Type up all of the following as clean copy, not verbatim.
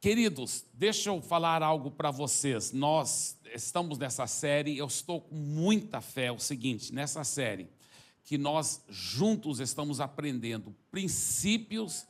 Queridos, deixa eu falar algo para vocês. Nós estamos nessa série, eu estou com muita fé. É o seguinte, nessa série, que nós juntos estamos aprendendo princípios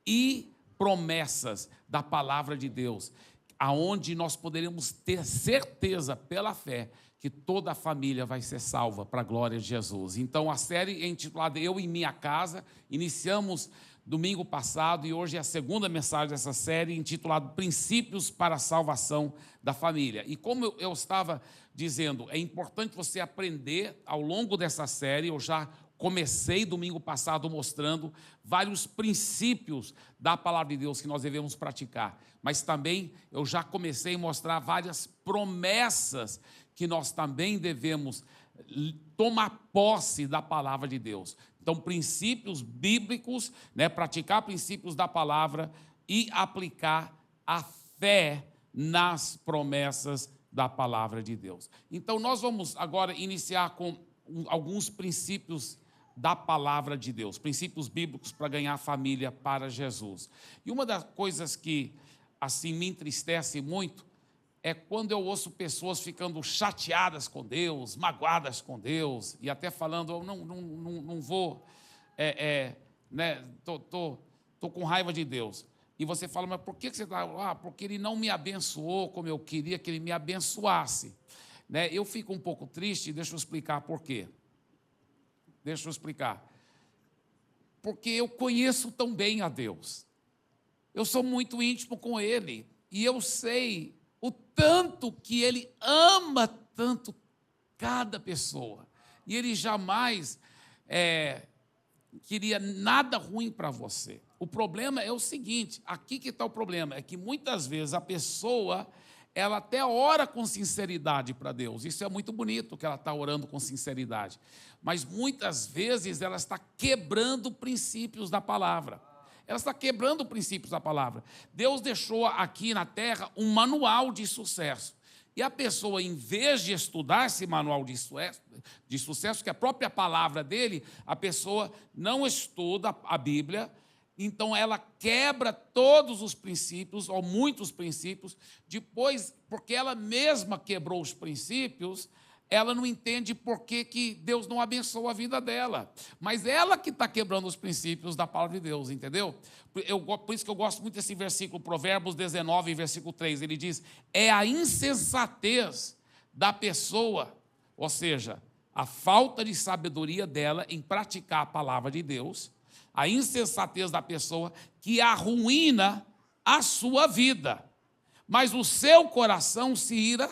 e promessas da palavra de Deus, aonde nós poderemos ter certeza pela fé que toda a família vai ser salva para a glória de Jesus. Então, a série é intitulada Eu e Minha Casa. Iniciamos domingo passado e hoje é a segunda mensagem dessa série, intitulada Princípios para a Salvação da Família. E como eu estava dizendo, é importante você aprender ao longo dessa série. Eu já comecei domingo passado mostrando vários princípios da palavra de Deus que nós devemos praticar, mas também eu já comecei a mostrar várias promessas que nós também devemos tomar posse da palavra de Deus. Então, princípios bíblicos, praticar princípios da palavra e aplicar a fé nas promessas da palavra de Deus. Então, nós vamos agora iniciar com alguns princípios da palavra de Deus, princípios bíblicos para ganhar família para Jesus. E uma das coisas que, assim, me entristece muito é quando eu ouço pessoas ficando chateadas com Deus, magoadas com Deus, e até falando, eu não vou, tô com raiva de Deus. E você fala, mas por que você está lá? Porque Ele não me abençoou como eu queria que Ele me abençoasse. Eu fico um pouco triste, deixa eu explicar por quê. Deixa eu explicar. Porque eu conheço tão bem a Deus. Eu sou muito íntimo com Ele, e eu sei o tanto que Ele ama tanto cada pessoa. E Ele jamais queria nada ruim para você. O problema é o seguinte, aqui que está o problema, é que muitas vezes a pessoa, ela até ora com sinceridade para Deus. Isso é muito bonito, que ela está orando com sinceridade. Mas muitas vezes ela está quebrando princípios da palavra. Ela está quebrando princípios da palavra. Deus deixou aqui na terra um manual de sucesso. E a pessoa, em vez de estudar esse manual de sucesso, que é a própria palavra dele, a pessoa não estuda a Bíblia, então ela quebra todos os princípios, ou muitos princípios, depois, porque ela mesma quebrou os princípios, ela não entende por que Deus não abençoa a vida dela. Mas ela que está quebrando os princípios da palavra de Deus, entendeu? Por isso que eu gosto muito desse versículo, Provérbios 19, versículo 3. Ele diz, é a insensatez da pessoa, ou seja, a falta de sabedoria dela em praticar a palavra de Deus, a insensatez da pessoa que arruína a sua vida. Mas o seu coração se ira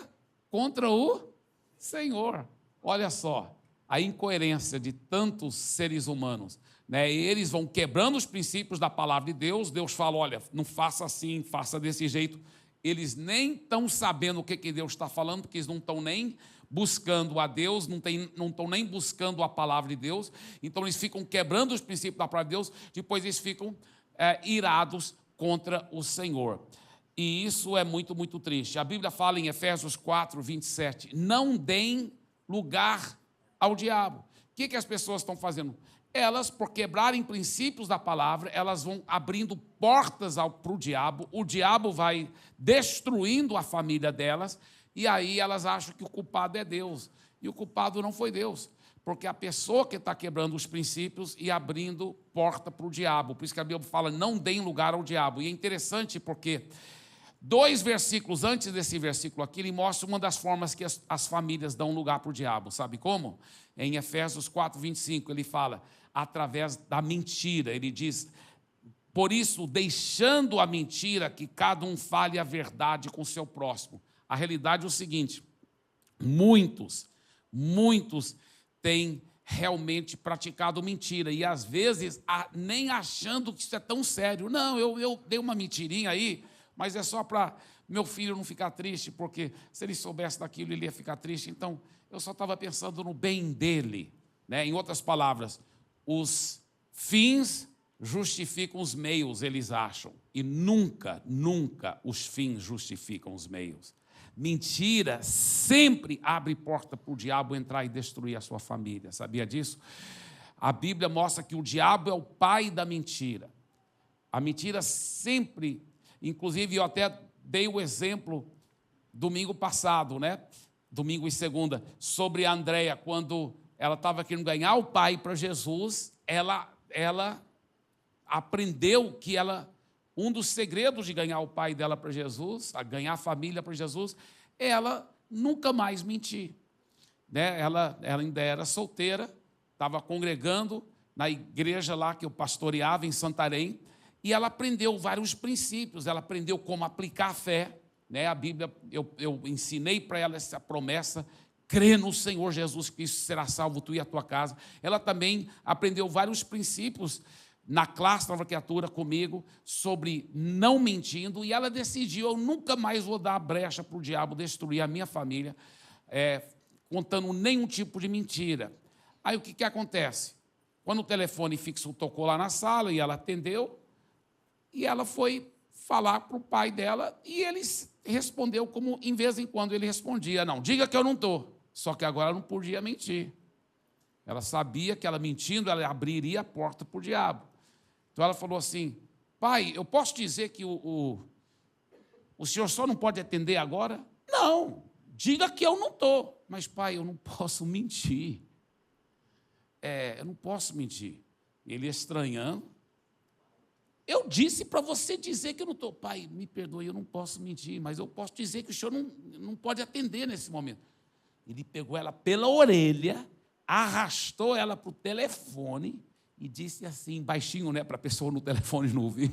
contra o Senhor. Olha só, a incoerência de tantos seres humanos. Eles vão quebrando os princípios da palavra de Deus. Deus fala, olha, não faça assim, faça desse jeito. Eles nem estão sabendo o que Deus está falando, porque eles não estão nem buscando a Deus, não estão nem buscando a palavra de Deus. Então eles ficam quebrando os princípios da palavra de Deus, depois eles ficam irados contra o Senhor. E isso é muito, muito triste. A Bíblia fala em Efésios 4, 27, não deem lugar ao diabo. O que as pessoas estão fazendo? Elas, por quebrarem princípios da palavra, elas vão abrindo portas para o diabo vai destruindo a família delas, e aí elas acham que o culpado é Deus. E o culpado não foi Deus, porque a pessoa que está quebrando os princípios e abrindo porta para o diabo. Por isso que a Bíblia fala, não deem lugar ao diabo. E é interessante porque 2 versículos antes desse versículo aqui, ele mostra uma das formas que as famílias dão lugar para o diabo. Sabe como? Em Efésios 4, 25, ele fala, através da mentira. Ele diz, por isso, deixando a mentira, que cada um fale a verdade com o seu próximo. A realidade é o seguinte, muitos têm realmente praticado mentira, e às vezes nem achando que isso é tão sério. Não, eu dei uma mentirinha aí, mas é só para meu filho não ficar triste, porque se ele soubesse daquilo, ele ia ficar triste. Então, eu só estava pensando no bem dele. Em outras palavras, os fins justificam os meios, eles acham. E nunca os fins justificam os meios. Mentira sempre abre porta para o diabo entrar e destruir a sua família. Sabia disso? A Bíblia mostra que o diabo é o pai da mentira. A mentira sempre Inclusive, eu até dei o exemplo domingo passado, né? Domingo e segunda, sobre a Andréia, quando ela estava querendo ganhar o pai para Jesus, ela aprendeu que um dos segredos de ganhar o pai dela para Jesus, a ganhar a família para Jesus, é ela nunca mais mentir. Né? Ela ainda era solteira, estava congregando na igreja lá que eu pastoreava em Santarém, e ela aprendeu vários princípios, ela aprendeu como aplicar a fé, né? A Bíblia, eu ensinei para ela essa promessa, crê no Senhor Jesus Cristo, será salvo tu e a tua casa. Ela também aprendeu vários princípios na classe Nova Criatura comigo, sobre não mentindo, e ela decidiu, eu nunca mais vou dar brecha para o diabo destruir a minha família, contando nenhum tipo de mentira. Aí o que acontece? Quando o telefone fixo tocou lá na sala, e ela atendeu, e ela foi falar para o pai dela, e ele respondeu como, em vez em quando, ele respondia, não, diga que eu não estou. Só que agora ela não podia mentir. Ela sabia que ela mentindo, ela abriria a porta para o diabo. Então ela falou assim, pai, eu posso dizer que o senhor só não pode atender agora? Não, diga que eu não estou. Mas, pai, eu não posso mentir. Eu não posso mentir. Ele estranhando. Eu disse para você dizer que eu não estou. Pai, me perdoe, eu não posso mentir, mas eu posso dizer que o senhor não pode atender nesse momento. Ele pegou ela pela orelha, arrastou ela para o telefone e disse assim, baixinho, né, para a pessoa no telefone não ouvir,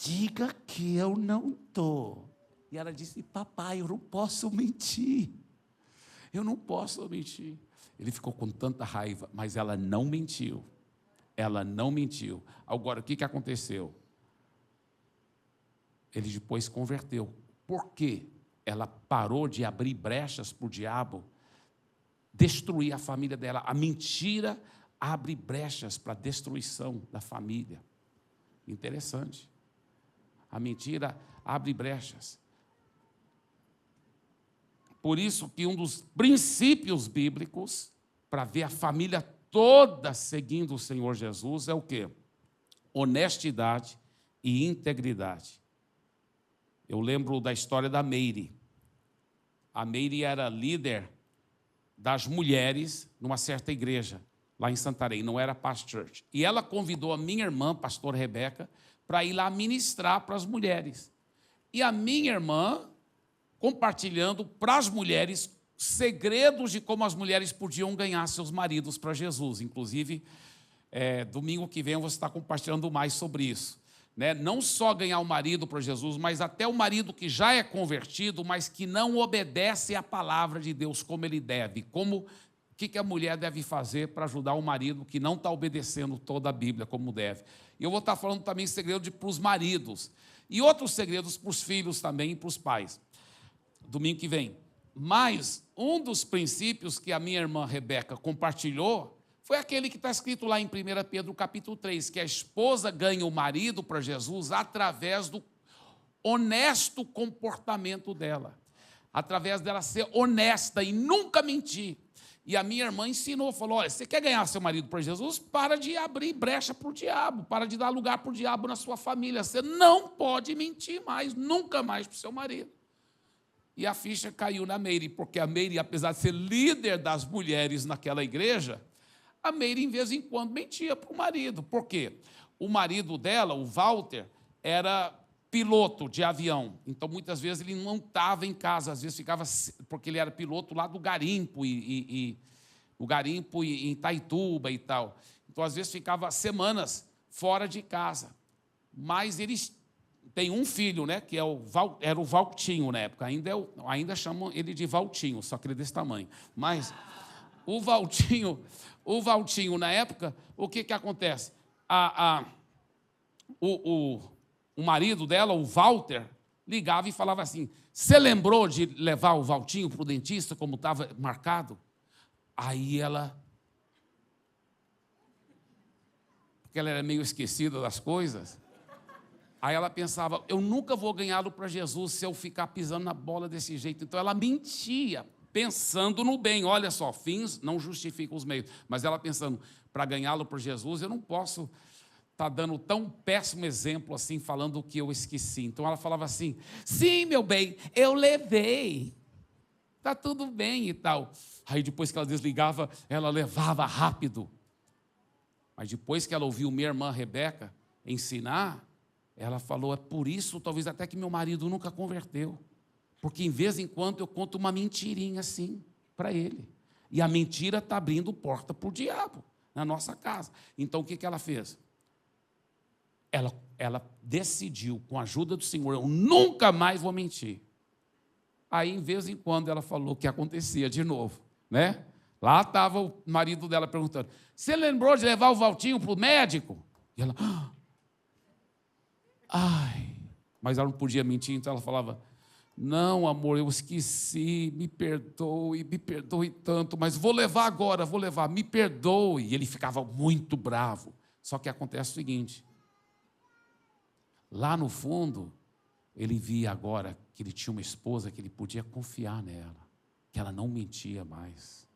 diga que eu não estou. E ela disse, papai, eu não posso mentir. Eu não posso mentir. Ele ficou com tanta raiva, mas ela não mentiu. Ela não mentiu. Agora, o que aconteceu? Ele depois converteu. Por quê? Ela parou de abrir brechas para o diabo destruir a família dela. A mentira abre brechas para a destruição da família. Interessante. A mentira abre brechas. Por isso que um dos princípios bíblicos para ver a família toda seguindo o Senhor Jesus é o quê? Honestidade e integridade. Eu lembro da história da Meire. A Meire era líder das mulheres numa certa igreja, lá em Santarém, não era Past Church. E ela convidou a minha irmã, pastor Rebeca, para ir lá ministrar para as mulheres. E a minha irmã, compartilhando para as mulheres segredos de como as mulheres podiam ganhar seus maridos para Jesus. Inclusive, domingo que vem eu vou estar compartilhando mais sobre isso. Né? Não só ganhar o marido para Jesus, mas até o marido que já é convertido, mas que não obedece à palavra de Deus como ele deve. O que a mulher deve fazer para ajudar o marido que não está obedecendo toda a Bíblia como deve. E eu vou estar falando também segredo para os maridos. E outros segredos para os filhos também e para os pais. Domingo que vem. Mas um dos princípios que a minha irmã Rebeca compartilhou foi aquele que está escrito lá em 1 Pedro capítulo 3, que a esposa ganha o marido para Jesus através do honesto comportamento dela, através dela ser honesta e nunca mentir. E a minha irmã ensinou, falou, olha, você quer ganhar seu marido para Jesus? Para de abrir brecha para o diabo, para de dar lugar para o diabo na sua família. Você não pode mentir mais, nunca mais para o seu marido. E a ficha caiu na Meire, porque a Meire, apesar de ser líder das mulheres naquela igreja, a Meire, em vez em quando, mentia para o marido. Por quê? O marido dela, o Walter, era piloto de avião. Então, muitas vezes, ele não estava em casa. Às vezes, ficava... Porque ele era piloto lá do garimpo, no garimpo em Itaituba e tal. Então, às vezes, ficava semanas fora de casa. Mas eles têm um filho, né, que era o Valtinho na época. Ainda chamam ele de Valtinho, só que ele é desse tamanho. Mas o Valtinho, na época, o que acontece? O marido dela, o Walter, ligava e falava assim, você lembrou de levar o Valtinho para o dentista, como estava marcado? Aí ela... Porque ela era meio esquecida das coisas. Aí ela pensava, eu nunca vou ganhá-lo para Jesus se eu ficar pisando na bola desse jeito. Então ela mentia, pensando no bem. Olha só, fins não justificam os meios. Mas ela pensando, para ganhá-lo para Jesus, eu não posso está dando tão péssimo exemplo assim, falando o que eu esqueci. Então ela falava assim: sim, meu bem, eu levei, está tudo bem e tal. Aí depois que ela desligava, ela levava rápido. Mas depois que ela ouviu minha irmã Rebeca ensinar, ela falou: é por isso, talvez até que meu marido nunca converteu. Porque em vez em quando eu conto uma mentirinha assim para ele. E a mentira está abrindo porta para o diabo na nossa casa. Então o que ela fez? Ela decidiu, com a ajuda do Senhor, eu nunca mais vou mentir. Aí, em vez em quando, ela falou que acontecia de novo, né? Lá estava o marido dela perguntando: você lembrou de levar o Valtinho para o médico? E ela: ai. Mas ela não podia mentir, então ela falava: não, amor, eu esqueci, me perdoe tanto, mas vou levar agora, vou levar, me perdoe. E ele ficava muito bravo. Só que acontece o seguinte: lá no fundo, ele via agora que ele tinha uma esposa que ele podia confiar nela, que ela não mentia mais.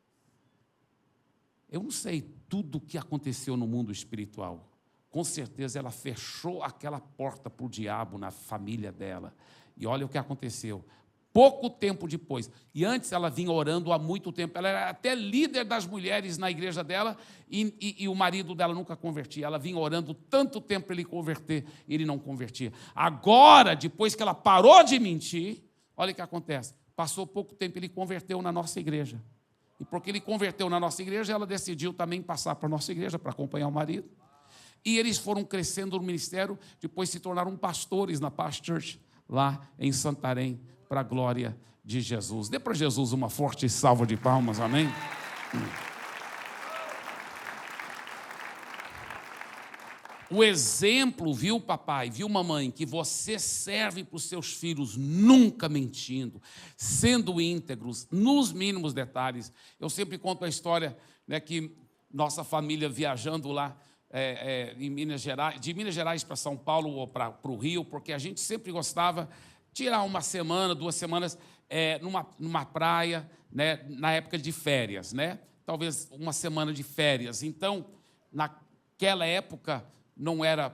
Eu não sei tudo o que aconteceu no mundo espiritual. Com certeza ela fechou aquela porta para o diabo na família dela. E olha o que aconteceu. Pouco tempo depois, e antes ela vinha orando há muito tempo, ela era até líder das mulheres na igreja dela, e o marido dela nunca convertia. Ela vinha orando tanto tempo para ele converter, ele não convertia. Agora, depois que ela parou de mentir, olha o que acontece. Passou pouco tempo, ele converteu na nossa igreja. E porque ele converteu na nossa igreja, ela decidiu também passar para a nossa igreja, para acompanhar o marido. E eles foram crescendo no ministério, depois se tornaram pastores na Past Church, lá em Santarém, para a glória de Jesus. Dê para Jesus uma forte salva de palmas, amém? O exemplo, viu, papai, viu, mamãe, que você serve para os seus filhos nunca mentindo, sendo íntegros, nos mínimos detalhes. Eu sempre conto a história, né, que nossa família viajando lá em Minas Gerais, de Minas Gerais para São Paulo ou para o Rio, porque a gente sempre gostava tirar uma semana, 2 semanas numa praia, né, na época de férias, né? Talvez uma semana de férias. Então, naquela época, não era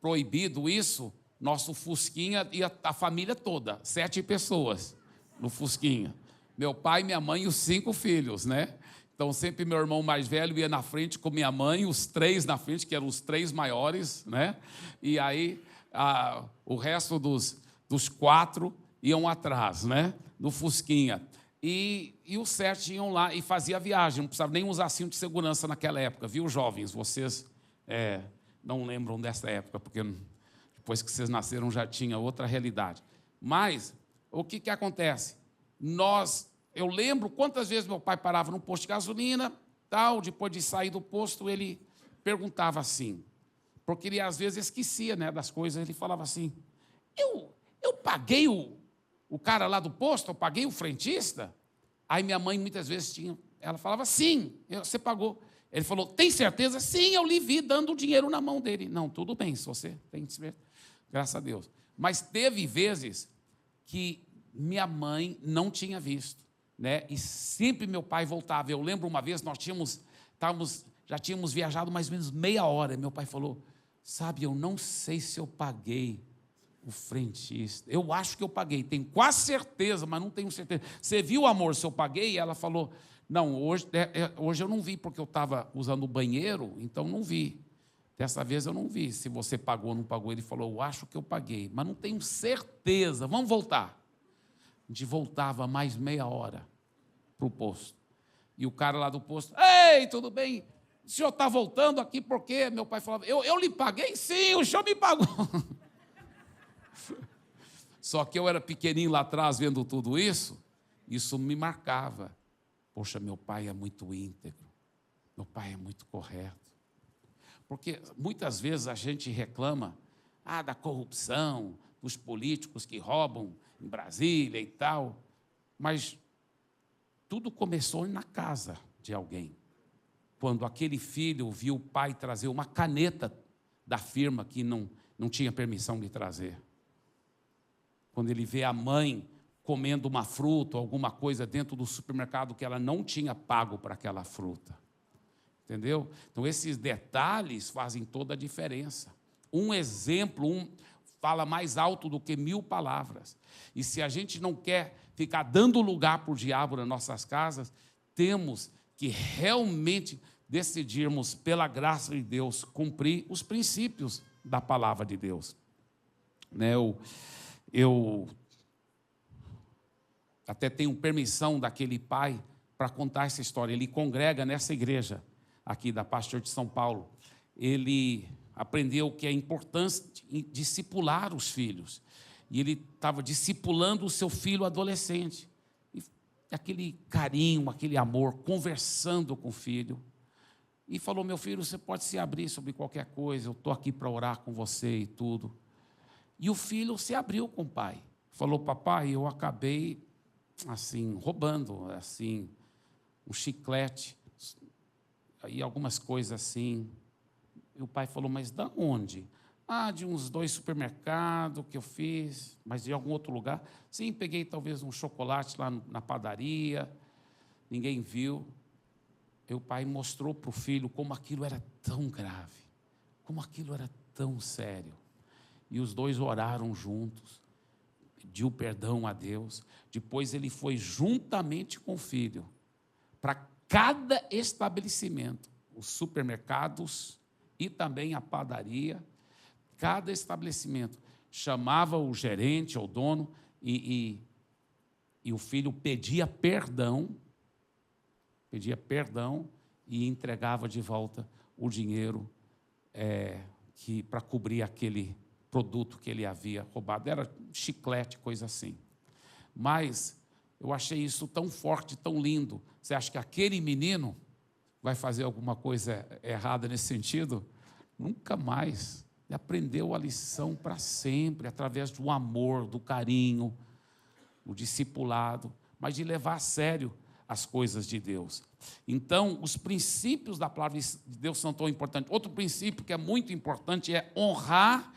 proibido isso, nosso Fusquinha ia a família toda, 7 pessoas no Fusquinha. Meu pai, minha mãe e os 5 filhos, né? Então, sempre meu irmão mais velho ia na frente com minha mãe, os 3 na frente, que eram os 3 maiores, né? E aí, o resto dos 4 iam atrás, né? No Fusquinha. E os 7 iam lá e fazia a viagem, não precisava nem usar cinto de segurança naquela época, viu, jovens? Vocês não lembram dessa época, porque depois que vocês nasceram já tinha outra realidade. Mas, o que acontece? Eu lembro quantas vezes meu pai parava no posto de gasolina, tal, depois de sair do posto, ele perguntava assim, porque ele às vezes esquecia, né, das coisas, ele falava assim: eu paguei o cara lá do posto, eu paguei o frentista? Aí minha mãe muitas vezes ela falava: sim, você pagou. Ele falou: tem certeza? Sim, eu lhe vi dando o dinheiro na mão dele. Não, tudo bem, se você tem certeza, graças a Deus. Mas teve vezes que minha mãe não tinha visto, né? E sempre meu pai voltava. Eu lembro uma vez, já tínhamos viajado mais ou menos meia hora, e meu pai falou: sabe, eu não sei se eu paguei o frentista. Eu acho que eu paguei, tenho quase certeza, mas não tenho certeza. Você viu, amor, se eu paguei? E ela falou: não, hoje eu não vi, porque eu estava usando o banheiro, então não vi. Dessa vez eu não vi se você pagou ou não pagou. Ele falou: eu acho que eu paguei, mas não tenho certeza. Vamos voltar. A gente voltava mais meia hora para o posto. E o cara lá do posto: ei, tudo bem? O senhor está voltando aqui por quê? Meu pai falava: eu lhe paguei? Sim, o senhor me pagou. Só que eu era pequenininho lá atrás, vendo tudo isso me marcava. Poxa, meu pai é muito íntegro, meu pai é muito correto. Porque muitas vezes a gente reclama da corrupção, dos políticos que roubam em Brasília e tal, mas tudo começou na casa de alguém. Quando aquele filho viu o pai trazer uma caneta da firma que não tinha permissão de trazer. Quando ele vê a mãe comendo uma fruta ou alguma coisa dentro do supermercado que ela não tinha pago para aquela fruta. Entendeu? Então, esses detalhes fazem toda a diferença. Um exemplo, fala mais alto do que 1000 palavras. E se a gente não quer ficar dando lugar para o diabo nas nossas casas, temos que realmente decidirmos, pela graça de Deus, cumprir os princípios da palavra de Deus. Eu até tenho permissão daquele pai para contar essa história. Ele congrega nessa igreja aqui da Pastor de São Paulo. Ele aprendeu que é importante discipular os filhos. E ele estava discipulando o seu filho adolescente. E aquele carinho, aquele amor, conversando com o filho. E falou: meu filho, você pode se abrir sobre qualquer coisa, eu estou aqui para orar com você e tudo. E o filho se abriu com o pai. Falou: papai, eu acabei, assim, roubando, assim, um chiclete, e algumas coisas assim. E o pai falou: mas de onde? De uns 2 supermercados que eu fiz, mas de algum outro lugar. Sim, peguei talvez um chocolate lá na padaria, ninguém viu. E o pai mostrou para o filho como aquilo era tão grave, como aquilo era tão sério. E os dois oraram juntos, pediu perdão a Deus. Depois ele foi juntamente com o filho para cada estabelecimento, os supermercados e também a padaria. Cada estabelecimento chamava o gerente, o dono, e o filho pedia perdão e entregava de volta o dinheiro para cobrir aquele produto que ele havia roubado. Era chiclete, coisa assim. Mas eu achei isso tão forte, tão lindo. Você acha que aquele menino vai fazer alguma coisa errada nesse sentido? Nunca mais. Ele aprendeu a lição para sempre, através do amor, do carinho, o discipulado, mas de levar a sério as coisas de Deus. Então, os princípios da palavra de Deus são tão importantes. Outro princípio que é muito importante é honrar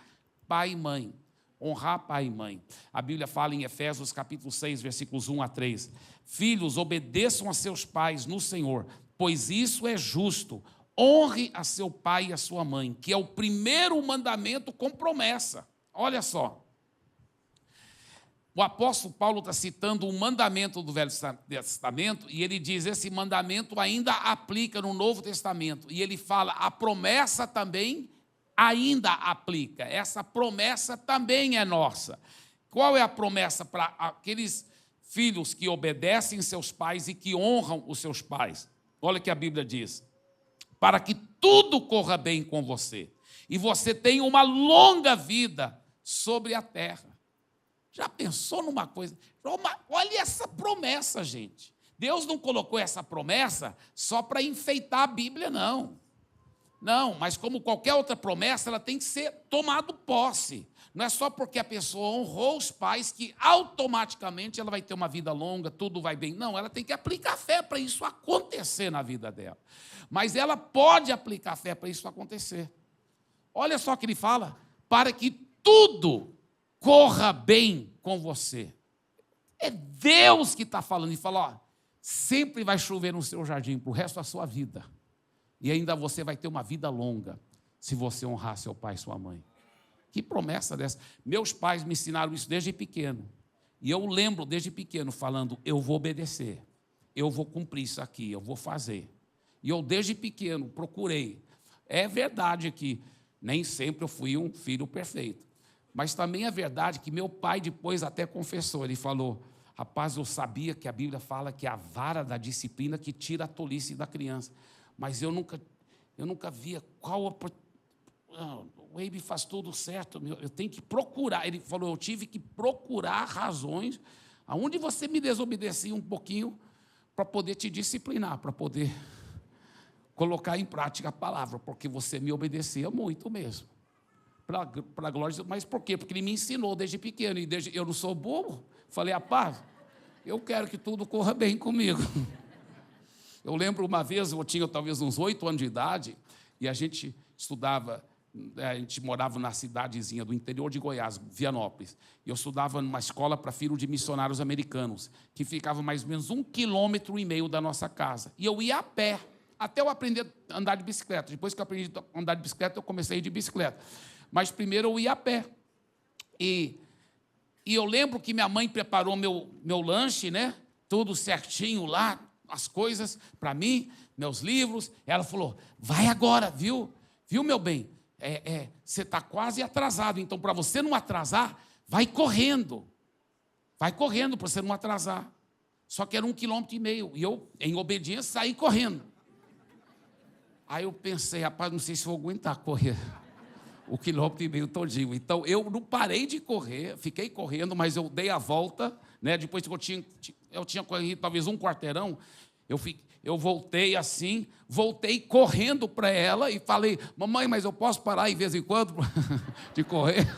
pai e mãe. Honrar pai e mãe. A Bíblia fala em Efésios capítulo 6, versículos 1 a 3. Filhos, obedeçam a seus pais no Senhor, pois isso é justo. Honre a seu pai e a sua mãe, que é o primeiro mandamento com promessa. Olha só. O apóstolo Paulo está citando um mandamento do Velho Testamento e ele diz: esse mandamento ainda aplica no Novo Testamento. E ele fala: a promessa também ainda aplica. Essa promessa também é nossa. Qual é a promessa para aqueles filhos que obedecem seus pais e que honram os seus pais? Olha o que a Bíblia diz: para que tudo corra bem com você e você tenha uma longa vida sobre a terra. Já pensou numa coisa? Olha essa promessa, gente. Deus não colocou essa promessa só para enfeitar a Bíblia, não. Não, mas como qualquer outra promessa, ela tem que ser tomada posse. Não é só porque a pessoa honrou os pais que automaticamente ela vai ter uma vida longa, tudo vai bem. Não, ela tem que aplicar fé para isso acontecer na vida dela. Mas ela pode aplicar fé para isso acontecer. Olha só o que ele fala: para que tudo corra bem com você. É Deus que está falando. E fala: sempre vai chover no seu jardim para o resto da sua vida. E ainda você vai ter uma vida longa se você honrar seu pai e sua mãe. Que promessa dessa? Meus pais me ensinaram isso desde pequeno. E eu lembro desde pequeno falando: eu vou obedecer, eu vou cumprir isso aqui, eu vou fazer. E eu desde pequeno procurei. É verdade que nem sempre eu fui um filho perfeito. Mas também é verdade que meu pai depois até confessou. Ele falou: rapaz, eu sabia que a Bíblia fala que é a vara da disciplina que tira a tolice da criança. Mas eu nunca via qual o Eibe faz tudo certo, eu tenho que procurar. Ele falou: eu tive que procurar razões aonde você me desobedecia um pouquinho para poder te disciplinar, para poder colocar em prática a palavra, porque você me obedecia muito mesmo. Para a glória de Deus. Mas por quê? Porque ele me ensinou desde pequeno, e eu não sou bobo. Falei: rapaz, eu quero que tudo corra bem comigo. Eu lembro uma vez, eu tinha talvez uns 8 anos de idade, e a gente estudava, a gente morava na cidadezinha do interior de Goiás, Vianópolis, e eu estudava numa escola para filho de missionários americanos, que ficava mais ou menos 1,5 km da nossa casa, e eu ia a pé. até eu aprender a andar de bicicleta. Depois que eu aprendi a andar de bicicleta, eu comecei a ir de bicicleta. Mas primeiro eu ia a pé. E eu lembro que minha mãe preparou meu lanche, né? Tudo certinho lá, as coisas para mim, meus livros. Ela falou, vai agora, viu? Viu, meu bem? Você está quase atrasado, então para você não atrasar, vai correndo. Vai correndo para você não atrasar. Só que era 1,5 km. E eu, em obediência, saí correndo. Aí eu pensei, rapaz, não sei se vou aguentar correr 1,5 km todinho. Então, eu não parei de correr, fiquei correndo, mas eu dei a volta, né? Depois que eu tinha corrido talvez 1 quarteirão, eu voltei assim, voltei correndo para ela e falei, mamãe, mas eu posso parar de vez em quando de correr?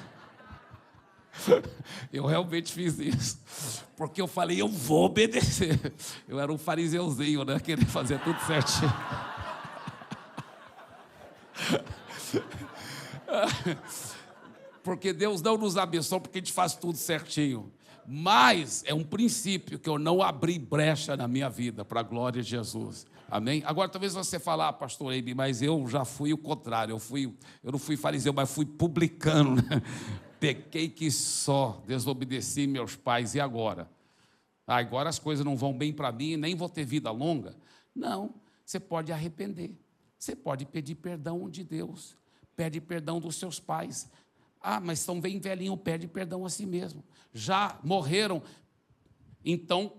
Eu realmente fiz isso, porque eu falei, eu vou obedecer. Eu era um fariseuzinho, né? Queria fazer tudo certinho. Porque Deus não nos abençoa porque a gente faz tudo certinho. Mas é um princípio que eu não abri brecha na minha vida, para a glória de Jesus. Amém? Agora, talvez você fale, pastor Eibe, mas eu já fui o contrário. Eu não fui fariseu, mas fui publicano, né? Pequei que só, desobedeci meus pais, e agora? Agora as coisas não vão bem para mim, nem vou ter vida longa? Não, você pode arrepender. Você pode pedir perdão de Deus. Pede perdão dos seus pais. Mas estão bem velhinho, pede perdão a si mesmo. Já morreram, então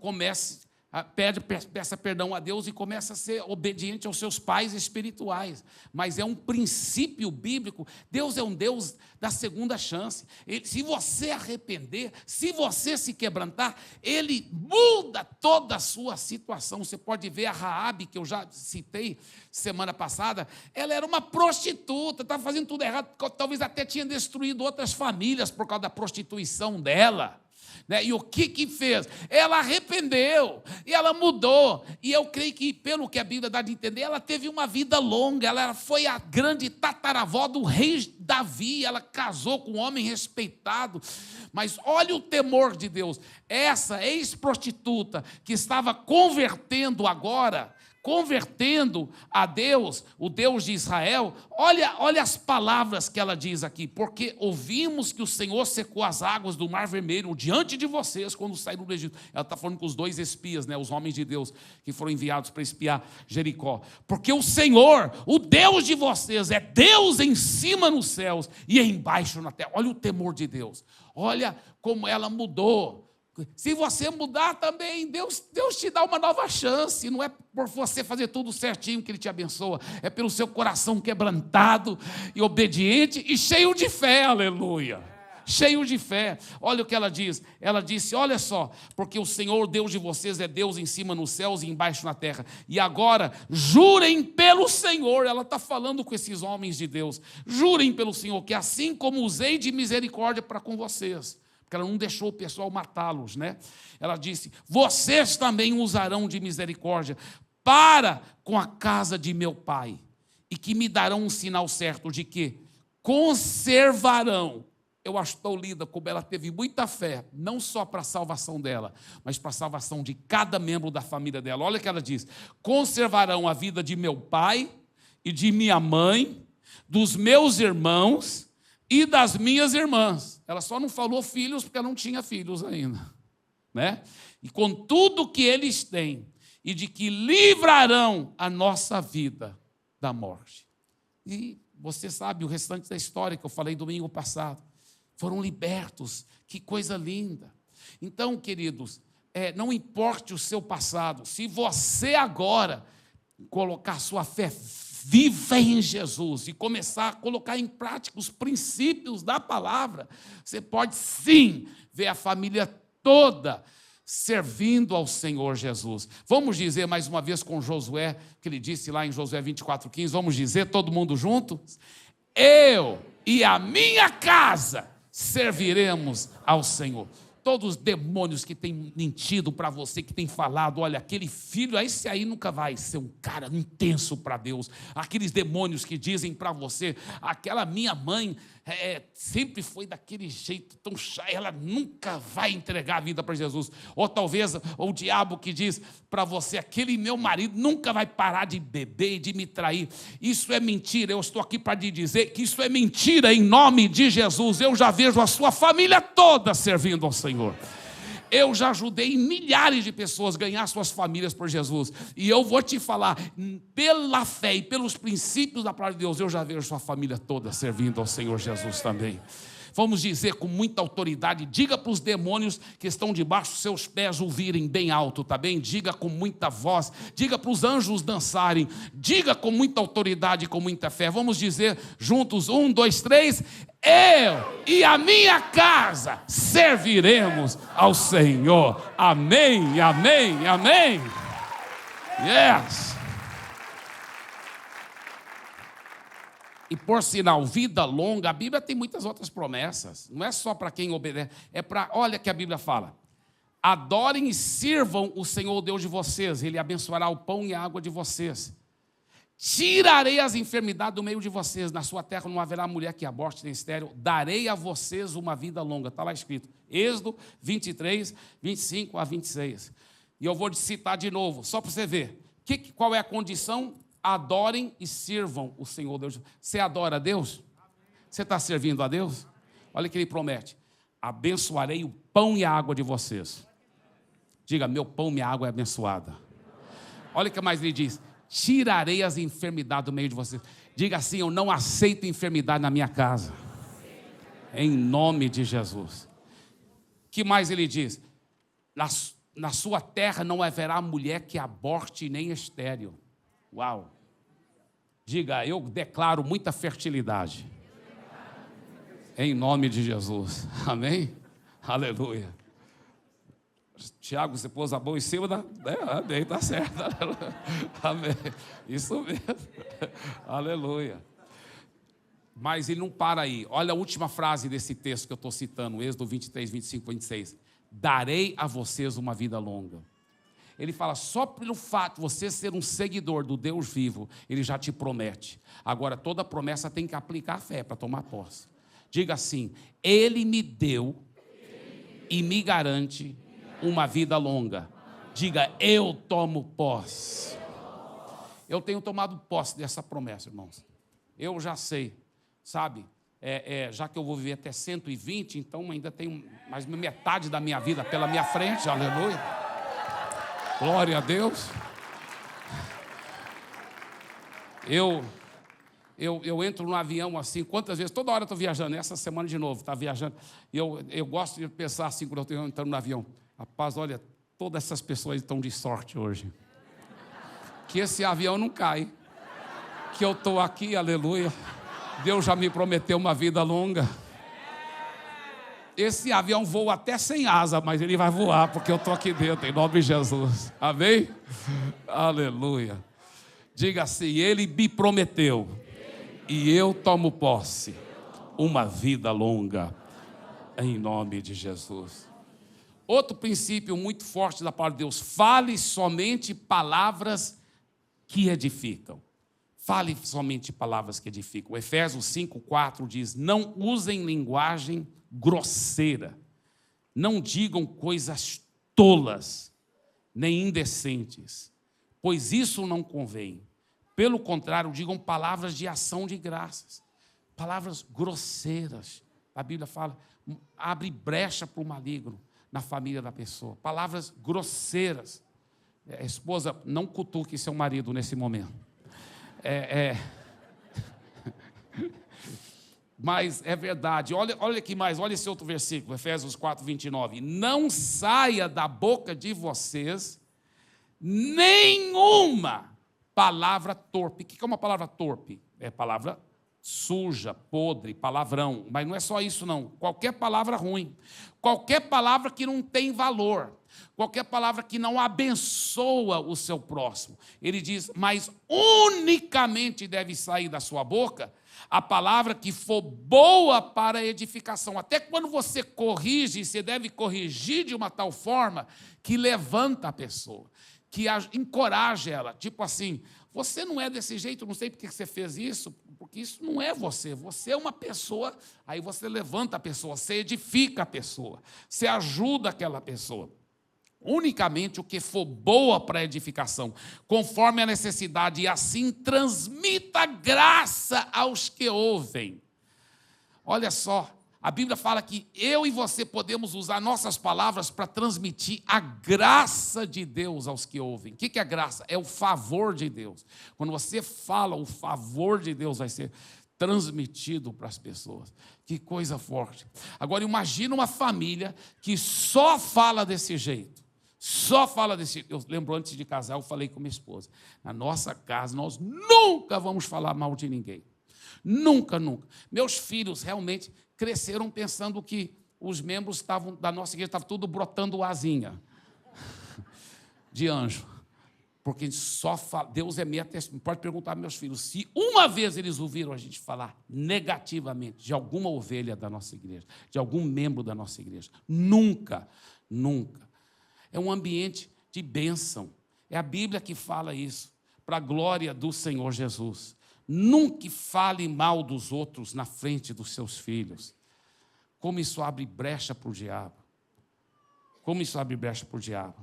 peça perdão a Deus e começa a ser obediente aos seus pais espirituais. Mas é um princípio bíblico. Deus é um Deus da segunda chance. Se você arrepender, se você se quebrantar, Ele muda toda a sua situação. Você pode ver a Raabe, que eu já citei semana passada, ela era uma prostituta, estava fazendo tudo errado, talvez até tinha destruído outras famílias por causa da prostituição dela. Né? E o que fez? Ela arrependeu, e ela mudou, e eu creio que, pelo que a Bíblia dá de entender, ela teve uma vida longa, ela foi a grande tataravó do rei Davi, ela casou com um homem respeitado, mas olha o temor de Deus, essa ex-prostituta que estava convertendo a Deus, o Deus de Israel, olha as palavras que ela diz aqui, porque ouvimos que o Senhor secou as águas do Mar Vermelho diante de vocês quando saíram do Egito. Ela está falando com os 2 espias, né, os homens de Deus, que foram enviados para espiar Jericó. Porque o Senhor, o Deus de vocês, é Deus em cima nos céus e embaixo na terra. Olha o temor de Deus, olha como ela mudou. Se você mudar também, Deus te dá uma nova chance. Não é por você fazer tudo certinho que Ele te abençoa. É pelo seu coração quebrantado e obediente e cheio de fé, aleluia. Cheio de fé. Olha o que ela diz. Ela disse, olha só, porque o Senhor, Deus de vocês, é Deus em cima nos céus e embaixo na terra. E agora, jurem pelo Senhor. Ela está falando com esses homens de Deus. Jurem pelo Senhor, que assim como usei de misericórdia para com vocês, porque ela não deixou o pessoal matá-los, né? Ela disse, vocês também usarão de misericórdia para com a casa de meu pai, e que me darão um sinal certo de que conservarão. Eu acho tão linda como ela teve muita fé, não só para a salvação dela, mas para a salvação de cada membro da família dela. Olha o que ela diz, conservarão a vida de meu pai e de minha mãe, dos meus irmãos e das minhas irmãs. Ela só não falou filhos porque ela não tinha filhos ainda, né? E com tudo que eles têm, e de que livrarão a nossa vida da morte. E você sabe o restante da história que eu falei domingo passado. Foram libertos, que coisa linda. Então, queridos, não importe o seu passado, se você agora colocar sua fé viva em Jesus e começar a colocar em prática os princípios da palavra, você pode sim ver a família toda servindo ao Senhor Jesus. Vamos dizer mais uma vez com Josué, que ele disse lá em Josué 24:15, vamos dizer todo mundo junto? Eu e a minha casa serviremos ao Senhor. todos os demônios que têm mentido para você, que têm falado, olha, aquele filho, esse aí nunca vai ser um cara intenso para Deus. Aqueles demônios que dizem para você, aquela minha mãe sempre foi daquele jeito tão chato, ela nunca vai entregar a vida para Jesus. Ou talvez o diabo que diz para você, aquele meu marido nunca vai parar de beber e de me trair. Isso é mentira, eu estou aqui para te dizer que isso é mentira em nome de Jesus. Eu já vejo a sua família toda servindo ao Senhor. Eu já ajudei milhares de pessoas a ganhar suas famílias por Jesus. E eu vou te falar, pela fé e pelos princípios da palavra de Deus, eu já vejo a sua família toda servindo ao Senhor Jesus também. Vamos dizer com muita autoridade, diga para os demônios que estão debaixo dos seus pés ouvirem bem alto, tá bem? Diga com muita voz, diga para os anjos dançarem, diga com muita autoridade, com muita fé. Vamos dizer juntos, 1, 2, 3, eu e a minha casa serviremos ao Senhor. Amém, amém, amém. Yes. E por sinal, vida longa, a Bíblia tem muitas outras promessas. Não é só para quem obedece, é para, olha que a Bíblia fala. Adorem e sirvam o Senhor Deus de vocês, Ele abençoará o pão e a água de vocês. Tirarei as enfermidades do meio de vocês, na sua terra não haverá mulher que aborte nem estéril, darei a vocês uma vida longa. Está lá escrito, Êxodo 23, 25 a 26. E eu vou te citar de novo, só para você ver. Qual é a condição? Adorem e sirvam o Senhor Deus. Você adora a Deus? Você está servindo a Deus? Olha o que Ele promete. Abençoarei o pão e a água de vocês. Diga, meu pão e minha água é abençoada. Olha o que mais Ele diz. Tirarei as enfermidades do meio de vocês. Diga assim, eu não aceito enfermidade na minha casa. Em nome de Jesus. O que mais Ele diz? Na sua terra não haverá mulher que aborte nem estéril. Uau. Diga, eu declaro muita fertilidade. Em nome de Jesus. Amém? Aleluia. Tiago, você pôs a mão em cima da... Amém, está certo. Amém. Isso mesmo. Aleluia. Mas ele não para aí. Olha a última frase desse texto que eu estou citando, Êxodo 23, 25, 26. Darei a vocês uma vida longa. Ele fala, só pelo fato de você ser um seguidor do Deus vivo, Ele já te promete. Agora, toda promessa tem que aplicar a fé para tomar posse. Diga assim, Ele me deu e me garante uma vida longa. Diga, eu tomo posse. Eu tenho tomado posse dessa promessa, irmãos. Eu já sei, sabe? Já que eu vou viver até 120, então ainda tenho mais metade da minha vida pela minha frente, aleluia. Glória a Deus. Eu entro no avião assim, quantas vezes, toda hora eu estou viajando, essa semana de novo, está viajando, e eu gosto de pensar assim, quando eu estou entrando no avião, rapaz, olha, todas essas pessoas estão de sorte hoje, que esse avião não cai, que eu estou aqui, aleluia, Deus já me prometeu uma vida longa. Esse avião voa até sem asa, mas ele vai voar, porque eu estou aqui dentro, em nome de Jesus. Amém? Aleluia. Diga assim, Ele me prometeu, e eu tomo posse, uma vida longa, em nome de Jesus. Outro princípio muito forte da palavra de Deus, fale somente palavras que edificam. Fale somente palavras que edificam. Efésios 5:4 diz, não usem linguagem grosseira, não digam coisas tolas, nem indecentes, pois isso não convém. Pelo contrário, digam palavras de ação de graças, palavras grosseiras. A Bíblia fala, abre brecha para o maligno na família da pessoa. Palavras grosseiras. A esposa, não cutuque seu marido nesse momento. Mas é verdade, olha aqui mais, olha esse outro versículo, Efésios 4, 29. Não saia da boca de vocês nenhuma palavra torpe. O que é uma palavra torpe? É palavra suja, podre, palavrão. Mas não é só isso, não. Qualquer palavra ruim. Qualquer palavra que não tem valor. Qualquer palavra que não abençoa o seu próximo. Ele diz, mas unicamente deve sair da sua boca a palavra que for boa para a edificação. Até quando você corrige, você deve corrigir de uma tal forma que levanta a pessoa, que encoraja ela. Tipo assim, você não é desse jeito, não sei por que você fez isso, porque isso não é você. Você é uma pessoa, aí você levanta a pessoa, você edifica a pessoa, você ajuda aquela pessoa. Unicamente o que for boa para a edificação, conforme a necessidade, e assim transmita graça aos que ouvem. Olha só, a Bíblia fala que eu e você podemos usar nossas palavras para transmitir a graça de Deus aos que ouvem. O que é graça? É o favor de Deus. Quando você fala, o favor de Deus vai ser transmitido para as pessoas. Que coisa forte. Agora imagina uma família que só fala desse jeito. Só fala desse jeito. Eu lembro, antes de casar, eu falei com minha esposa, na nossa casa nós nunca vamos falar mal de ninguém. Nunca, nunca. Meus filhos realmente cresceram pensando que os membros da nossa igreja estavam tudo brotando asinha de anjo. Porque só fala, Deus é minha testemunha. Pode perguntar aos meus filhos, se uma vez eles ouviram a gente falar negativamente de alguma ovelha da nossa igreja, de algum membro da nossa igreja. Nunca, nunca. É um ambiente de bênção. É a Bíblia que fala isso, para a glória do Senhor Jesus. Nunca fale mal dos outros na frente dos seus filhos. Como isso abre brecha para o diabo. Como isso abre brecha para o diabo.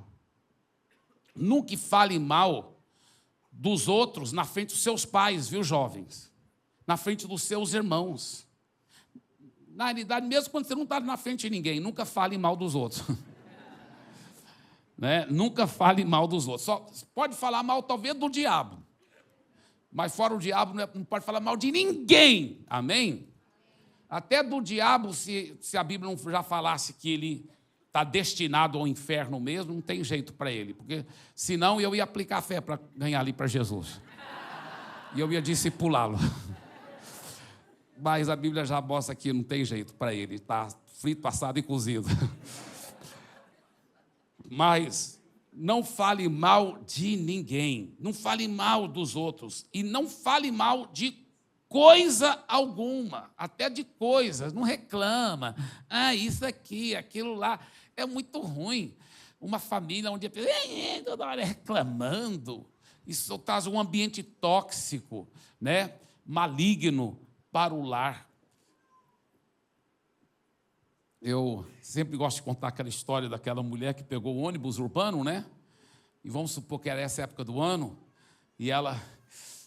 Nunca fale mal dos outros na frente dos seus pais, viu, jovens? Na frente dos seus irmãos. Na realidade, mesmo quando você não está na frente de ninguém, nunca fale mal dos outros. Né? Nunca fale mal dos outros. Só pode falar mal, talvez, do diabo. Mas fora o diabo, não pode falar mal de ninguém. Amém? Até do diabo, se a Bíblia não já falasse que ele está destinado ao inferno mesmo, não tem jeito para ele. Porque senão eu ia aplicar fé para ganhar ali para Jesus. E eu ia discipulá-lo. Mas a Bíblia já mostra que não tem jeito para ele. Está frito, assado e cozido. Mas não fale mal de ninguém, não fale mal dos outros e não fale mal de coisa alguma, até de coisas, não reclama. Ah, isso aqui, aquilo lá, é muito ruim. Uma família onde a pessoa toda hora reclamando, isso traz um ambiente tóxico, né? Maligno para o lar. Eu sempre gosto de contar aquela história daquela mulher que pegou o ônibus urbano, né? E vamos supor que era essa época do ano, e ela,